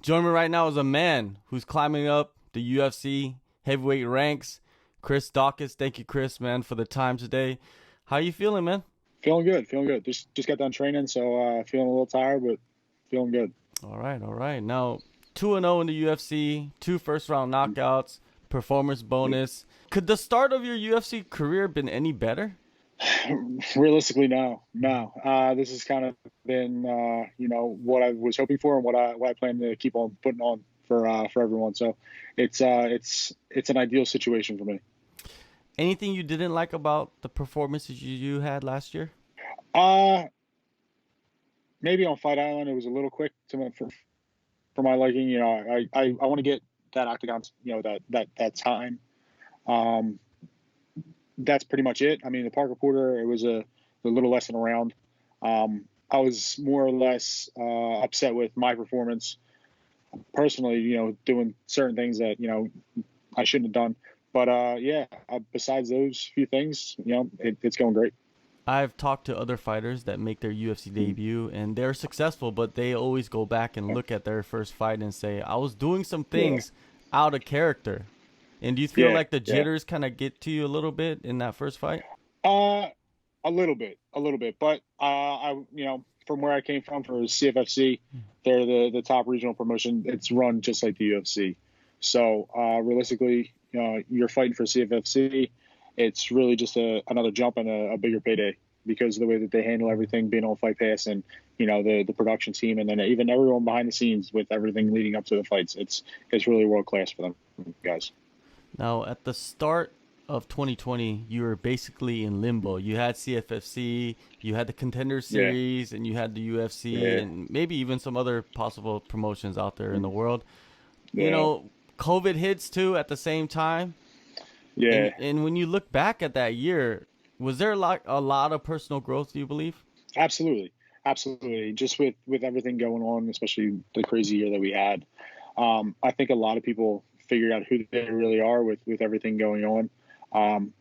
Joining me right now is a man who's climbing up the UFC heavyweight ranks. Chris Daukaus. Thank you, Chris, man, for the time today. How you feeling, man? Feeling good, feeling good. Just got done training, so feeling a little tired, but feeling good. All right, all right. Now, 2-0 in the UFC, two first-round knockouts, performance bonus. Could the start of your UFC career been any better? Realistically, no. This has kind of been, what I was hoping for and what I plan to keep on putting on for everyone. So it's an ideal situation for me. Anything you didn't like about the performances you had last year? Uh, Maybe on Fight Island it was a little quick for my liking. I want to get that octagon, that time. Um, that's pretty much it. I mean, the Parker Porter, it was a little less than a round. I was more or less upset with my performance personally, doing certain things that, I shouldn't have done. But besides those few things, it's going great. I've talked to other fighters that make their UFC debut and they're successful, but they always go back and look at their first fight and say, I was doing some Yeah, things out of character. And do you feel yeah, like the yeah. jitters kind of get to you a little bit in that first fight? Uh, a little bit, but from where I came from for CFFC, they're the top regional promotion. It's run just like the UFC. So realistically, you're fighting for CFFC. It's really just another jump and a bigger payday because of the way that they handle everything, being on Fight Pass and the production team, and then even everyone behind the scenes with everything leading up to the fights. It's really world class for them guys. Now, at the start of 2020, you were basically in limbo. You had CFFC, you had the Contender Yeah, Series, and you had the UFC, yeah, and maybe even some other possible promotions out there in the world. You yeah, know, COVID hits too at the same time. And yeah. when you look back at that year, was there a lot of personal growth, do you believe? Absolutely, absolutely. Just with everything going on, especially the crazy year that we had, I think a lot of people figured out who they really are with everything going on. Um,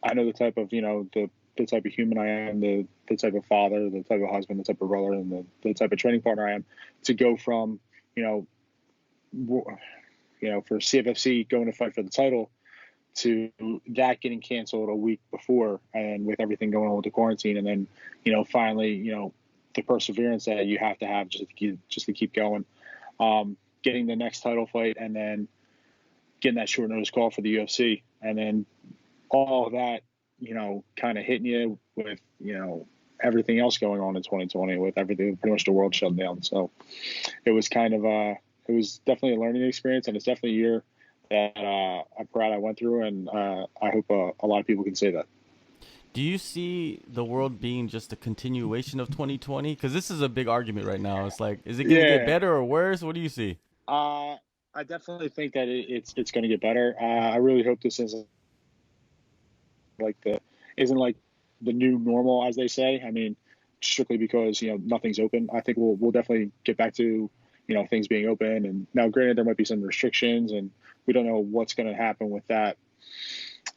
I know the type of the type of human I am, the type of father, the type of husband, the type of brother, and the type of training partner I am. To go from you know for CFFC going to fight for the title to that getting canceled a week before, and with everything going on with the quarantine, and then finally the perseverance that you have to have just to keep going, getting the next title fight, and then getting that short notice call for the UFC, and then all of that kind of hitting you with everything else going on in 2020 with everything, pretty much the world shut down. So it was kind of it was definitely a learning experience, and it's definitely a year that I'm proud I went through, and I hope a lot of people can say that. Do you see the world being just a continuation of 2020? Because this is a big argument right now. It's like, is it going to get Yeah, better or worse? What do you see? I definitely think that it's going to get better. I really hope this like the isn't like the new normal, as they say. I mean, strictly because nothing's open. I think we'll definitely get back to things being open. And now, granted, there might be some restrictions, and we don't know what's going to happen with that.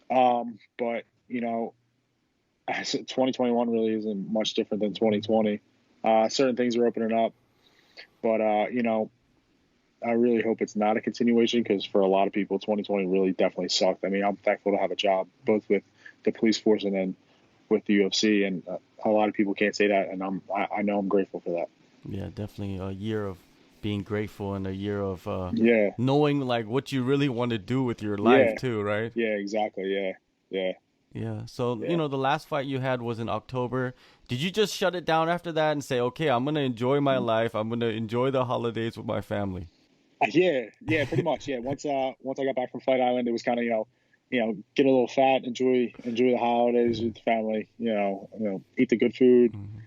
But 2021 really isn't much different than 2020. Certain things are opening up, but I really hope it's not a continuation, because for a lot of people, 2020 really definitely sucked. I mean, I'm thankful to have a job both with the police force and then with the UFC, and a lot of people can't say that, and I know I'm grateful for that. Yeah, definitely a year of being grateful and a year of Yeah, knowing like what you really want to do with your life yeah, too, right? yeah, exactly. Yeah, yeah, Yeah. So, yeah. the last fight you had was in October. Did you just shut it down after that and say, okay, I'm going to enjoy my life. I'm going to enjoy the holidays with my family? Yeah, pretty much. Yeah, once I got back from Fight Island, it was kind of get a little fat, enjoy the holidays with the family. Eat the good food, Mhm.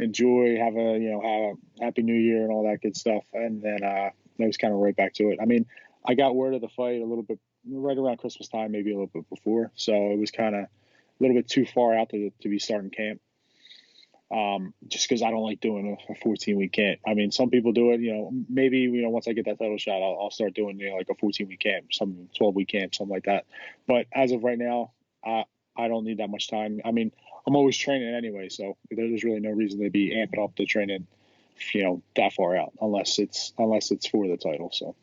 enjoy, have a happy New Year and all that good stuff, and then that was kind of right back to it. I mean, I got word of the fight a little bit right around Christmas time, maybe a little bit before, so it was kind of a little bit too far out to be starting camp. Just because I don't like doing a 14-week camp. I mean, some people do it. Maybe once I get that title shot, I'll start doing like a 14-week camp, some 12-week camp, something like that. But as of right now, I don't need that much time. I mean, I'm always training anyway, so there's really no reason to be amping up the training that far out, unless it's for the title. So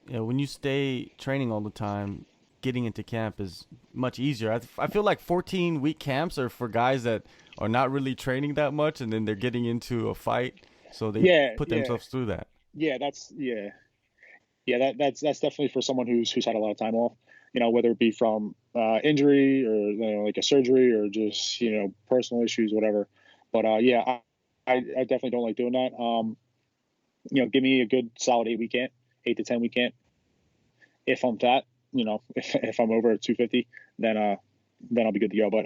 Yeah, when you stay training all the time, getting into camp is much easier. I feel like 14-week camps are for guys that are not really training that much, and then they're getting into a fight, so they yeah, put themselves through that. That's definitely for someone who's had a lot of time off. Whether it be from injury or like a surgery or just personal issues, whatever. But I definitely don't like doing that. Give me a good solid 8-week camp, 8 to 10 week camp. If I'm fat, if I'm over 250, then I'll be good to go. But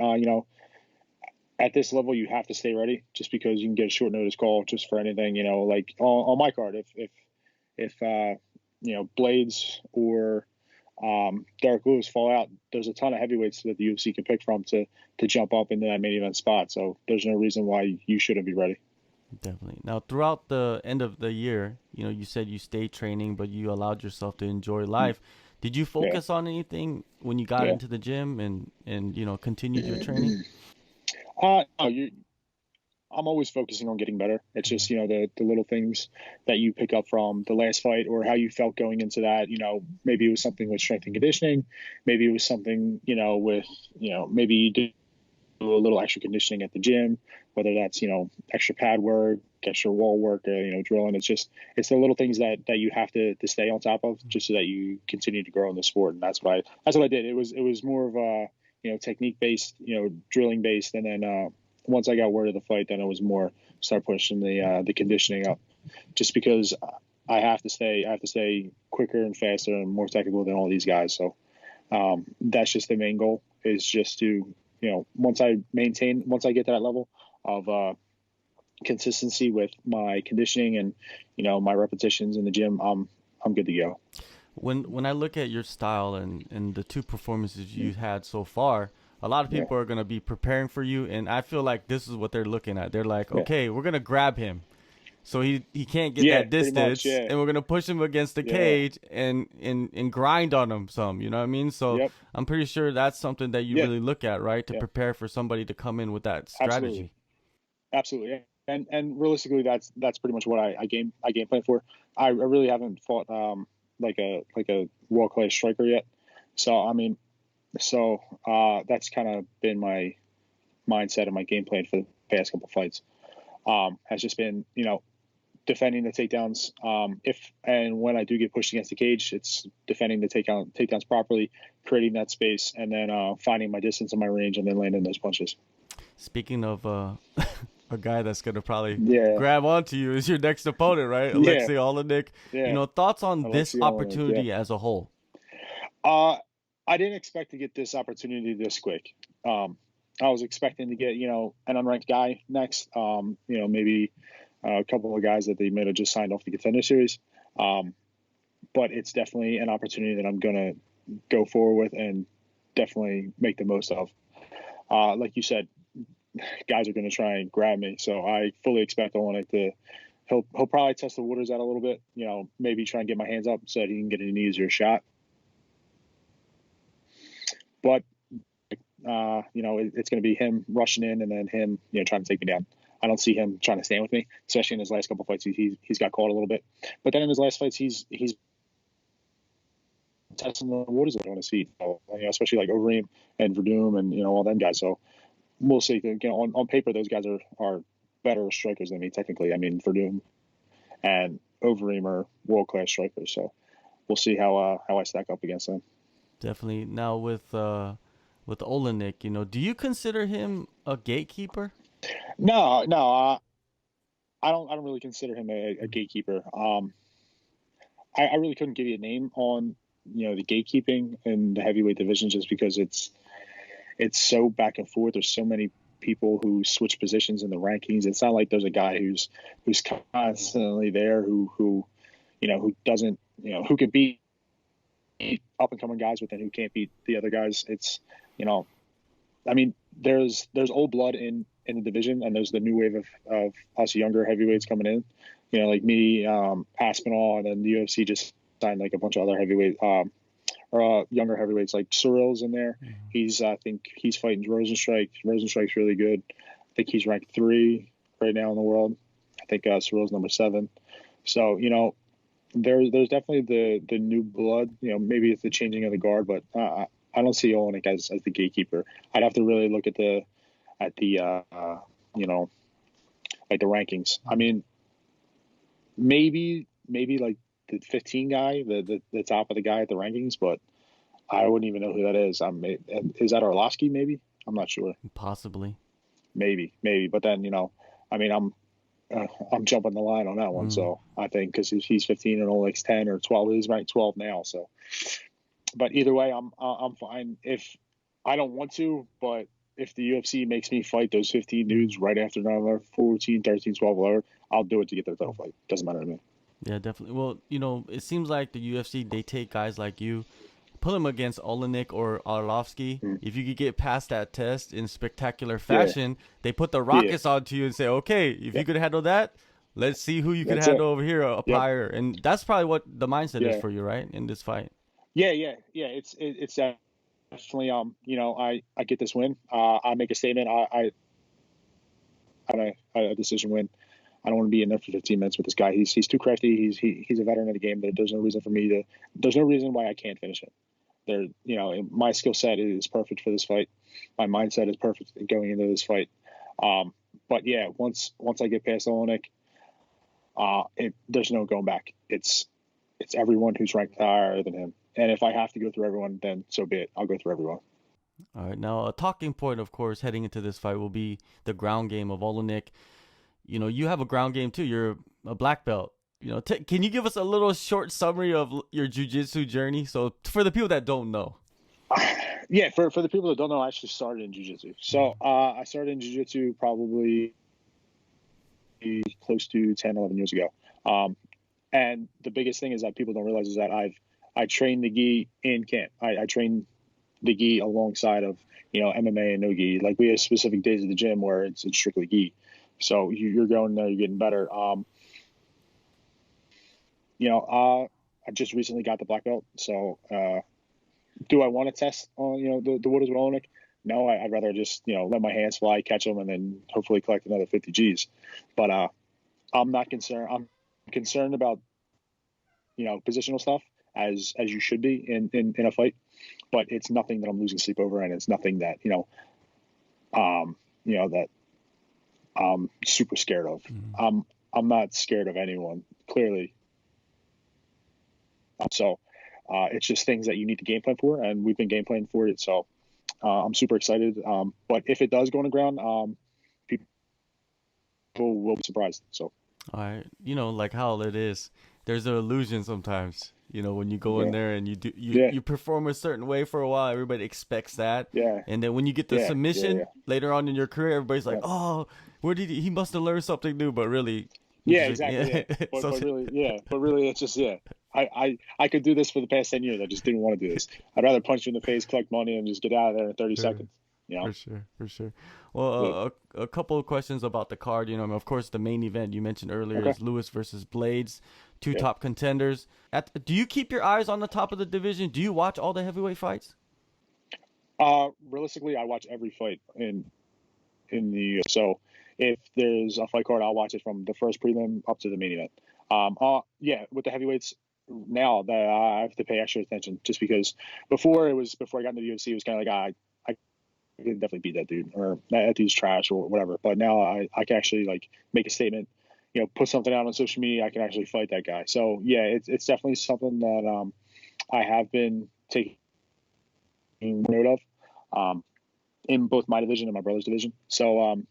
at this level, you have to stay ready, just because you can get a short notice call just for anything. Like on my card, if Blades or Derek Lewis fall out, there's a ton of heavyweights that the UFC can pick from to jump up into that main event spot. So there's no reason why you shouldn't be ready. Definitely. Now, throughout the end of the year, you said you stayed training, but you allowed yourself to enjoy life. Did you focus on anything when you got into the gym and continued your training? No, I'm always focusing on getting better. It's just, the little things that you pick up from the last fight or how you felt going into that. Maybe it was something with strength and conditioning. Maybe it was something, with, maybe you did a little extra conditioning at the gym, whether that's, extra pad work, extra wall work, or, drilling. It's the little things that you have to stay on top of, just so that you continue to grow in the sport. And that's what I did. It was more of a, technique based, drilling based. And then, once I got word of the fight, then it was more start pushing the conditioning up, just because I have to stay quicker and faster and more technical than all these guys. So that's just the main goal, is just to, once I get to that level of consistency with my conditioning and, my repetitions in the gym, I'm good to go. When I look at your style and the two performances you had so far, a lot of people are going to be preparing for you, and I feel like this is what they're looking at. They're like, okay, we're going to grab him so he can't get that distance, and we're going to push him against the cage and grind on him some, you know what I mean? So I'm pretty sure that's something that you really look at, right, to prepare for somebody to come in with that strategy. Absolutely. And realistically, that's pretty much what I game plan for. I really haven't fought like a world class striker yet. So that's kind of been my mindset and my game plan for the past couple fights. Has just been, defending the takedowns. If and when I do get pushed against the cage, it's defending the takedowns properly, creating that space, and then finding my distance and my range, and then landing those punches. Speaking of a guy that's going to probably grab onto you, is your next opponent, right? Alexey Oleinik. Thoughts on this opportunity as a whole? I didn't expect to get this opportunity this quick. I was expecting to get, an unranked guy next. Maybe a couple of guys that they might have just signed off the Contender Series. But it's definitely an opportunity that I'm going to go forward with and definitely make the most of. Like you said, guys are going to try and grab me. So I fully expect Oleynik to, he'll probably test the waters out a little bit, maybe try and get my hands up so that he can get an easier shot. But, it's going to be him rushing in and then him, trying to take me down. I don't see him trying to stand with me, especially in his last couple of fights. He's got caught a little bit. But then in his last fights, he's testing the waters that I want to see, especially like Overeem and Verdum and, all them guys. So we'll see. On paper, those guys are better strikers than me, technically. I mean, Verdum and Overeem are world-class strikers. So we'll see how I stack up against them. Definitely. Now with Oleynik, do you consider him a gatekeeper? No, I don't really consider him a gatekeeper. I really couldn't give you a name on, the gatekeeping in the heavyweight division, just because it's so back and forth. There's so many people who switch positions in the rankings. It's not like there's a guy who's constantly there who doesn't, who can beat up and coming guys, but then who can't beat the other guys. It's, there's old blood in the division, and there's the new wave of us younger heavyweights coming in, like me, Aspinall, and then the UFC just signed like a bunch of other heavyweight, younger heavyweights, like Cyril's in there. Mm-hmm. I think he's fighting Rosenstrike. Rosenstrike's really good. I think he's ranked 3 right now in the world. I think Cyril's number 7. So, there's definitely the new blood. Maybe it's the changing of the guard, but I don't see Oleynik as the gatekeeper. I'd have to really look at the like the rankings. I mean, maybe like the 15 guy, the top of the guy at the rankings, but I wouldn't even know who that is. Is that Arlovsky? Maybe, I'm not sure. Possibly. Maybe. But then I mean, I'm jumping the line on that one. So I think because he's 15 and Oleynik's 10 or 12, he's ranked 12 now. So, but either way, I'm fine. If I don't want to, but if the UFC makes me fight those 15 dudes right after another 14, 13, 12, whatever, I'll do it to get the title fight. Doesn't matter to me. Yeah, definitely. Well, it seems like the UFC, they take guys like you, put them against Oleynik or Arlovsky. If you could get past that test in spectacular fashion, they put the rockets onto you and say, okay, if you could handle that, let's see who you can handle over here up higher. And that's probably what the mindset is for you, right, in this fight. Yeah. It's definitely I get this win. I make a statement. I a decision win. I don't want to be in there for 15 minutes with this guy. He's too crafty. He's a veteran of the game. But there's no reason for me to. There's no reason why I can't finish it. My skill set is perfect for this fight. My mindset is perfect going into this fight. But yeah, once I get past Oleynik, there's no going back. It's everyone who's ranked higher than him. And if I have to go through everyone, then so be it. I'll go through everyone. All right. Now, a talking point, of course, heading into this fight will be the ground game of Oleynik. You have a ground game too. You're a black belt. Can you give us a little short summary of your jiu-jitsu journey? So for the people that don't know. Yeah, for the people that don't know, I actually started in jiu-jitsu. So I started in jiu-jitsu probably close to 10, 11 years ago. And the biggest thing is that people don't realize is that I trained the gi in camp. I trained the gi alongside of MMA and no gi. Like we have specific days at the gym where it's strictly gi. So you're going there, you're getting better. I just recently got the black belt. So do I want to test on the waters with Oleynik? No, I'd rather just let my hands fly, catch them, and then hopefully collect another 50 G's. But I'm not concerned. I'm concerned about positional stuff as you should be in a fight. But it's nothing that I'm losing sleep over, and it's nothing that that I'm super scared of. I'm not scared of anyone, clearly. So it's just things that you need to game plan for, and we've been game planning for it. So I'm super excited. But if it does go on the ground, people will be surprised. So, all right, like how it is. There's an illusion sometimes. When you go in there and you perform a certain way for a while, everybody expects that. Yeah. And then when you get the submission later on in your career, everybody's like, oh, where did he must have learned something new, but really. Yeah, exactly. Yeah. But really, it's just, I could do this for the past 10 years. I just didn't want to do this. I'd rather punch you in the face, collect money, and just get out of there in 30 seconds. For sure. Well, a couple of questions about the card. Of course, the main event you mentioned earlier is Lewis versus Blades, two top contenders. Do you keep your eyes on the top of the division? Do you watch all the heavyweight fights? Realistically, I watch every fight in the so if there's a fight card, I'll watch it from the first prelim up to the main event. With the heavyweights now that I have to pay extra attention, just because before I got into the UFC, it was kind of like I can definitely beat that dude, or that dude's trash or whatever. But now I can actually make a statement, put something out on social media. I can actually fight that guy. So yeah, it's definitely something that I have been taking note of in both my division and my brother's division. So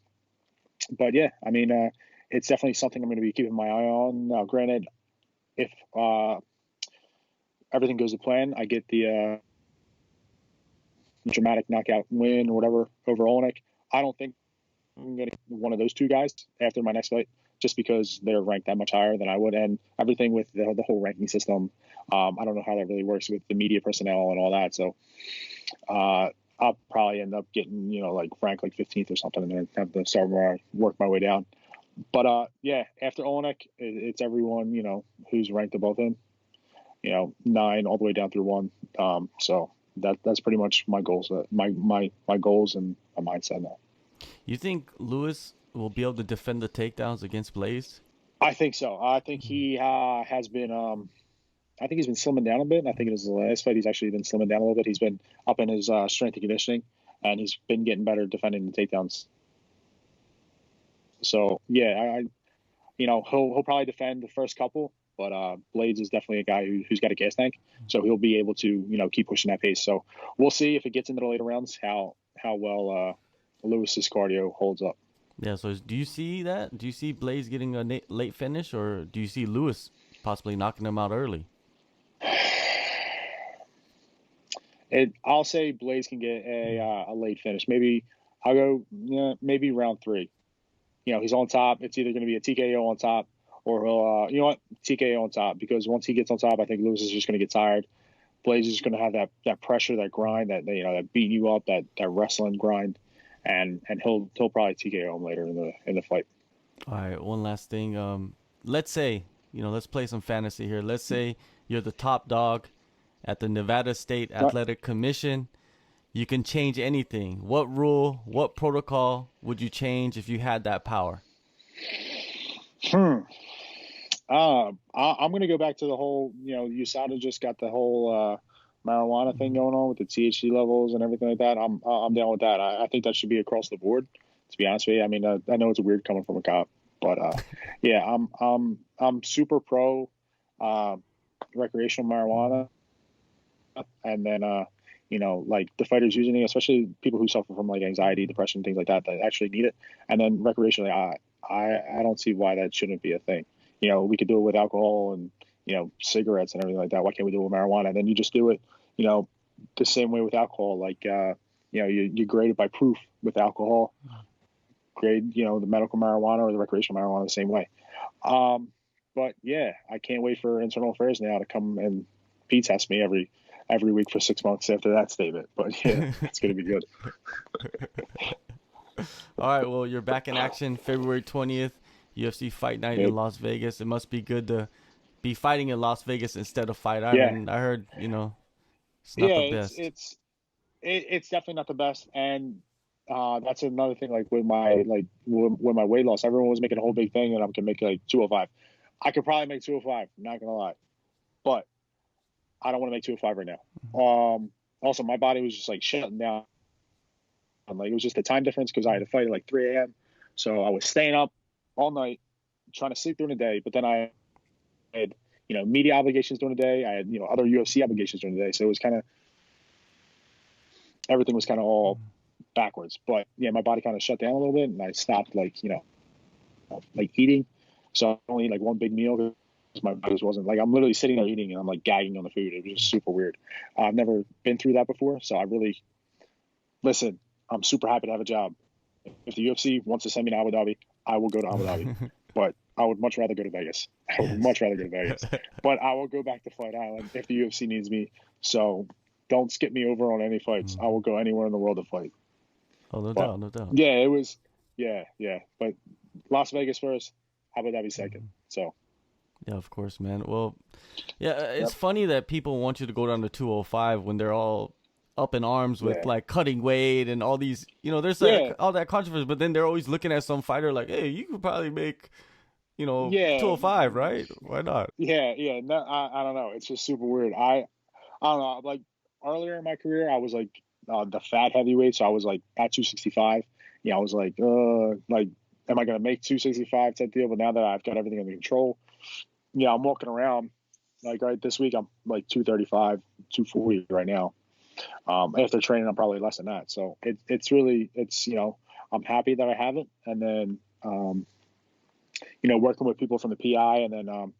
but yeah, I mean, it's definitely something I'm going to be keeping my eye on. Now, granted, if everything goes to plan, I get the dramatic knockout win or whatever over Oleynik, I don't think I'm going to get one of those two guys after my next fight, just because they're ranked that much higher than I would. And everything with the whole ranking system, I don't know how that really works with the media personnel and all that. So I'll probably end up getting, ranked 15th or something, and then have to start work my way down. But after Oleynik, it's everyone, who's ranked above him, 9 all the way down through 1. So that's pretty much my goals, my goals and my mindset now. You think Lewis will be able to defend the takedowns against Blaze? I think so. I think he has been. I think he's been slimming down a bit. And I think in his last fight, he's actually been slimming down a little bit. He's been up in his strength and conditioning, and he's been getting better defending the takedowns. So yeah, he'll probably defend the first couple, but Blades is definitely a guy who's got a gas tank, so he'll be able to keep pushing that pace. So we'll see if it gets into the later rounds how well Lewis's cardio holds up. Yeah. So do you see that? Do you see Blaze getting a late finish, or do you see Lewis possibly knocking him out early? I'll say Blaze can get a late finish. Maybe I'll go maybe round 3. He's on top. It's either going to be a TKO on top or he'll, TKO on top, because once he gets on top, I think Lewis is just going to get tired. Blaze is going to have that pressure, that grind, that beating you up, that wrestling grind, and he'll probably TKO him later in the fight. All right. One last thing. Let's say, let's play some fantasy here. Let's say you're the top dog at the Nevada State Athletic Commission. You can change anything. What rule, what protocol would you change if you had that power? I'm going to go back to the whole, USADA just got the whole marijuana thing going on with the THC levels and everything like that. I'm down with that. I think that should be across the board, to be honest with you. I mean, I know it's weird coming from a cop, but yeah, I'm super pro recreational marijuana, and then like the fighters using it, especially people who suffer from like anxiety, depression, things like that actually need it. And then recreationally, I don't see why that shouldn't be a thing. We could do it with alcohol and cigarettes and everything like that. Why can't we do it with marijuana? And then you just do it, the same way with alcohol. Like you grade it by proof with alcohol. Grade the medical marijuana or the recreational marijuana the same way. But yeah, I can't wait for Internal Affairs now to come and pee test me every week for 6 months after that statement. But yeah, it's going to be good. All right. Well, you're back in action February 20th, UFC Fight Night in Las Vegas. It must be good to be fighting in Las Vegas instead of Fight Island. I heard, it's not the best. It's definitely not the best. And that's another thing, like with my weight loss, everyone was making a whole big thing and I can make like 205. I could probably make 205, I'm not going to lie. But I don't want to make 205 right now. Also, my body was just like shutting down. Like it was just the time difference because I had to fight at like 3 a.m. So I was staying up all night trying to sleep during the day. But then I had media obligations during the day. I had other UFC obligations during the day. So it was kind of everything was kind of all backwards. But yeah, my body kind of shut down a little bit, and I stopped like eating. So I only ate like one big meal. My body just wasn't like, I'm literally sitting there eating and I'm like gagging on the food. It was just super weird. I've never been through that before. So listen, I'm super happy to have a job. If the UFC wants to send me to Abu Dhabi, I will go to Abu Dhabi. But I would much rather go to Vegas. But I will go back to Fight Island if the UFC needs me. So don't skip me over on any fights. I will go anywhere in the world to fight. Oh, no doubt. Yeah, it was. Yeah. But Las Vegas first, Abu Dhabi second. So. Yeah, of course, man. Well, yeah, it's funny that people want you to go down to 205 when they're all up in arms with like cutting weight and all these, there's all that controversy, but then they're always looking at some fighter like, hey, you could probably make, 205, right? Why not? Yeah. No, I don't know. It's just super weird. I don't know. Like earlier in my career, I was like the fat heavyweight, so I was like at 265. I was like, am I going to make 265 type deal? But now that I've got everything under control, I'm walking around like right this week. I'm like 235, 240 right now. After training, I'm probably less than that. So it's I'm happy that I have it. And then, working with people from the PI and then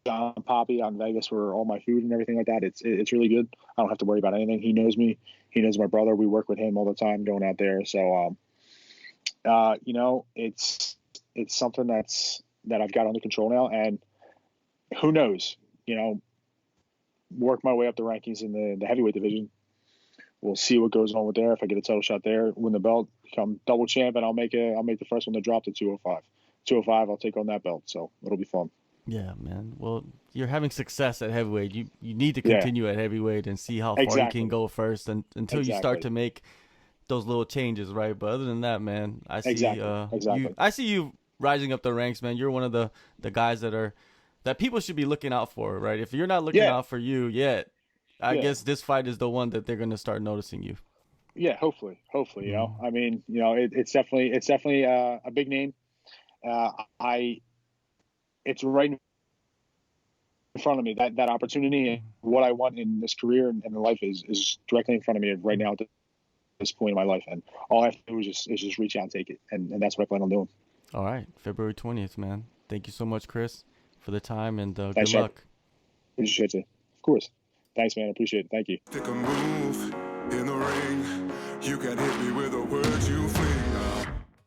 John Poppy on Vegas for all my food and everything like that. It's really good. I don't have to worry about anything. He knows me. He knows my brother. We work with him all the time going out there. So, it's something that I've got under control now. And who knows, work my way up the rankings in the heavyweight division. We'll see what goes on with there. If I get a title shot there, win the belt, become double champ, and I'll make the first one to drop to 205. 205, I'll take on that belt. So it'll be fun. Yeah, man. Well, you're having success at heavyweight. You need to continue at heavyweight and see how far you can go first until you start to make those little changes, right? But other than that, man, I see Exactly. I see you rising up the ranks, man. You're one of the guys that people should be looking out for, right? If you're not looking out for you yet, I guess this fight is the one that they're gonna start noticing you. Yeah, hopefully, you know. I mean, you know, it's definitely a big name. It's right in front of me, that opportunity, and what I want in this career and in life is directly in front of me right now at this point in my life, and all I have to do is just reach out and take it, and that's what I plan on doing. All right, February 20th, man. Thank you so much, Chris, for the time, and Thanks, good luck. Appreciate it. Of course. Thanks, man. Appreciate it. Thank you. Take a move in the ring. You can hit me with the words you feel.